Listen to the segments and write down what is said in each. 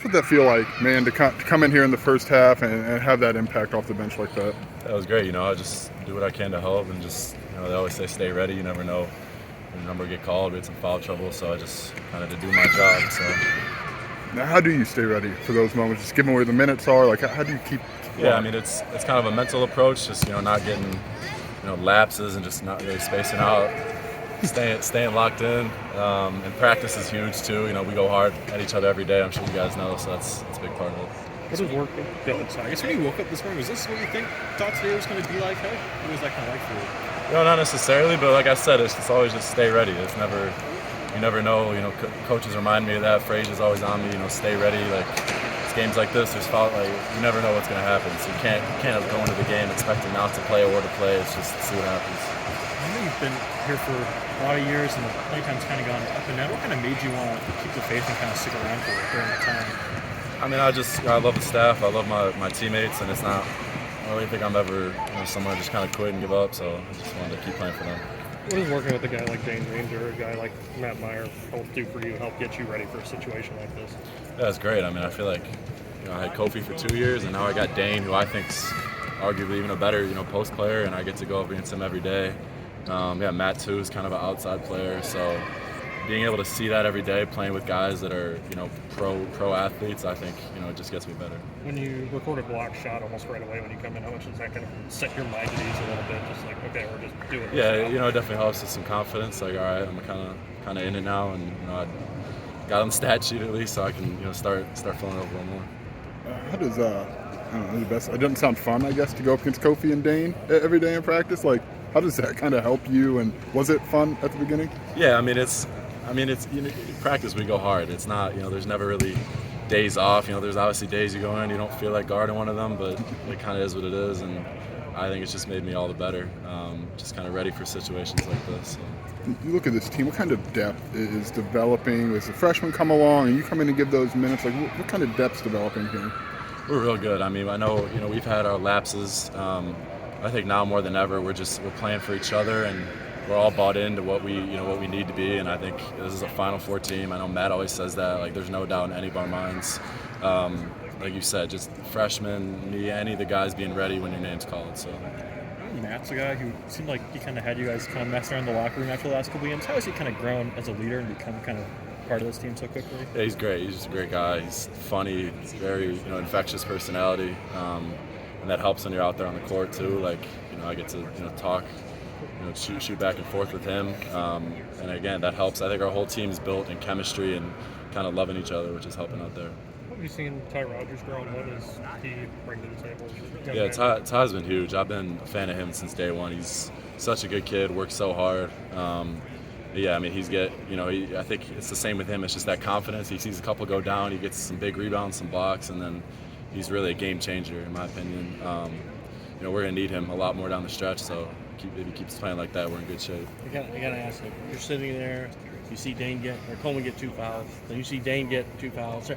What'd that feel like, man, to come in here in the first half and have that impact off the bench like that? That was great. I just do what I can to help, and just they always say stay ready. You never know when your number get called. We had some foul trouble, so I just kind of to do my job. So. Now, how do you stay ready for those moments? Just given where the minutes are, like how do you keep? Yeah, I mean it's kind of a mental approach. Just not getting lapses and just not really spacing out. Staying locked in, and practice is huge too. We go hard at each other every day. I'm sure you guys know, so that's a big part of it. What was working? I guess when you woke up this morning, was this what you thought today was going to be like? What was that kind of like for you? Not necessarily, but like I said, it's always just stay ready. It's never, you never know. Coaches remind me of that phrase is always on me. Stay ready. Like it's games like this, there's foul. Like you never know what's going to happen. So you can't go into the game expecting not to play or to play. It's just see what happens. I know you've been here for a lot of years and the play time's kind of gone up and down. What kind of made you want to keep the faith and kind of stick around for it during that time? I mean, I love the staff. I love my teammates, and I don't really think I'm ever someone just kind of quit and give up. So I just wanted to keep playing for them. What does working with a guy like Dane Ranger, a guy like Matt Meyer, help do for you? Help get you ready for a situation like this? Yeah, it's great. I mean, I feel like I had Kofi for 2 years, and now I got Dane, who I think's arguably even a better post player, and I get to go up against him every day. Matt too is kind of an outside player, so being able to see that every day, playing with guys that are pro athletes, I think it just gets me better. When you record a block shot almost right away when you come in, how much does that kind of set your mind at ease a little bit? Just like, okay, we're just doing this. Yeah, it definitely helps with some confidence. Like, all right, I'm kind of in it now, and I got on the stat sheet at least, so I can start filling over a little more. How does I don't know the best? It doesn't sound fun, I guess, to go up against Kofi and Dane every day in practice. Like, how does that kind of help you? And was it fun at the beginning? Yeah, I mean it's in practice we go hard. It's not there's never really days off. There's obviously days you go in you don't feel like guarding one of them, but it kind of is what it is, and I think it's just made me all the better. Just kind of ready for situations like this. So. You look at this team. What kind of depth is developing? As the freshmen come along and you come in and give those minutes, like what kind of depth's developing here? We're real good. I mean, I know we've had our lapses. I think now more than ever we're playing for each other, and we're all bought into what we need to be. And I think this is a Final Four team. I know Matt always says that. Like there's no doubt in any of our minds. Like you said, just freshmen, me, any of the guys being ready when your name's called. So. Matt's a guy who seemed like he kind of had you guys kind of mess around the locker room after the last couple of games. How has he kind of grown as a leader and become kind of part of this team so quickly? Yeah, he's great. He's just a great guy. He's funny. He's very infectious personality, and that helps when you're out there on the court too. Like I get to talk, shoot back and forth with him, and again that helps. I think our whole team is built in chemistry and kind of loving each other, which is helping out there. What have you seen Ty Rodgers grow, and what does he bring to the table? Yeah, Ty's been huge. I've been a fan of him since day one. He's such a good kid, works so hard. Yeah, I mean, I think it's the same with him. It's just that confidence. He sees a couple go down, he gets some big rebounds, some blocks, and then he's really a game changer, in my opinion. We're going to need him a lot more down the stretch, so if he keeps playing like that, we're in good shape. I got to ask you, you're sitting there, you see Coleman get 2 fouls, then you see Dane get 2 fouls.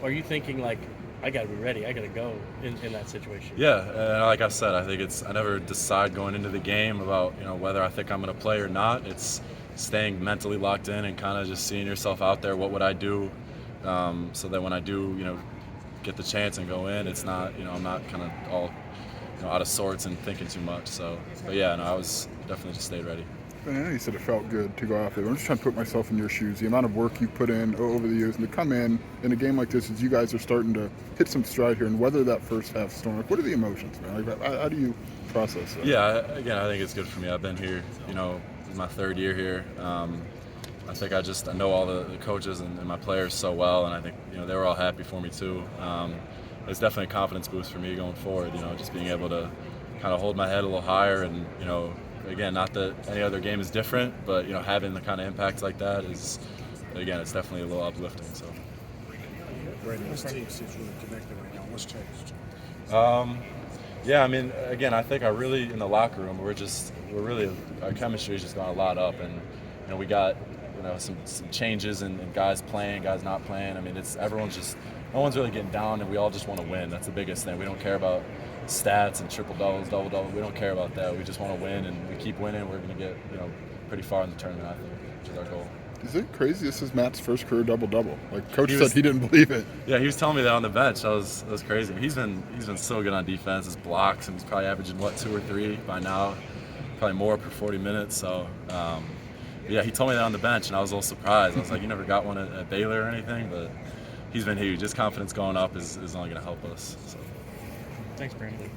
Are you thinking, like, I got to be ready, I got to go in that situation? Yeah, like I said, I think I never decide going into the game about, whether I think I'm going to play or not. It's staying mentally locked in and kind of just seeing yourself out there. What would I do so that when I do, get the chance and go in, it's not, I'm not kind of all, out of sorts and thinking too much. So, but yeah, I was definitely just stayed ready. I know you said it felt good to go out there. I'm just trying to put myself in your shoes. The amount of work you put in over the years, and to come in a game like this as you guys are starting to hit some stride here and weather that first half storm. What are the emotions, man? Like, how do you process that? Yeah, again, I think it's good for me. I've been here, this is my 3rd year here. I think I know all the coaches and my players so well, and I think they were all happy for me too. It's definitely a confidence boost for me going forward. Just being able to kind of hold my head a little higher, and again, not that any other game is different, but having the kind of impact like that is, again, it's definitely a little uplifting. So. This team seems really connected right now. What's changed? Yeah, I mean, again, I think in the locker room, our chemistry has just gone a lot up, and we got some changes and guys playing, guys not playing. I mean, no one's really getting down, and we all just want to win. That's the biggest thing. We don't care about stats and triple doubles, double doubles. We don't care about that. We just want to win, and we keep winning. We're going to get pretty far in the tournament, I think, which is our goal. Is it crazy? This is Matt's first career double-double. Like, Coach He said was- he didn't believe it. Yeah, he was telling me that on the bench. That was crazy. He's been so good on defense. His blocks, and he's probably averaging 2 or 3 by now, probably more per 40 minutes. So, yeah, he told me that on the bench, and I was a little surprised. I was like, you never got one at Baylor or anything, but he's been huge. His confidence going up is only going to help us. So. Thanks, Brandon.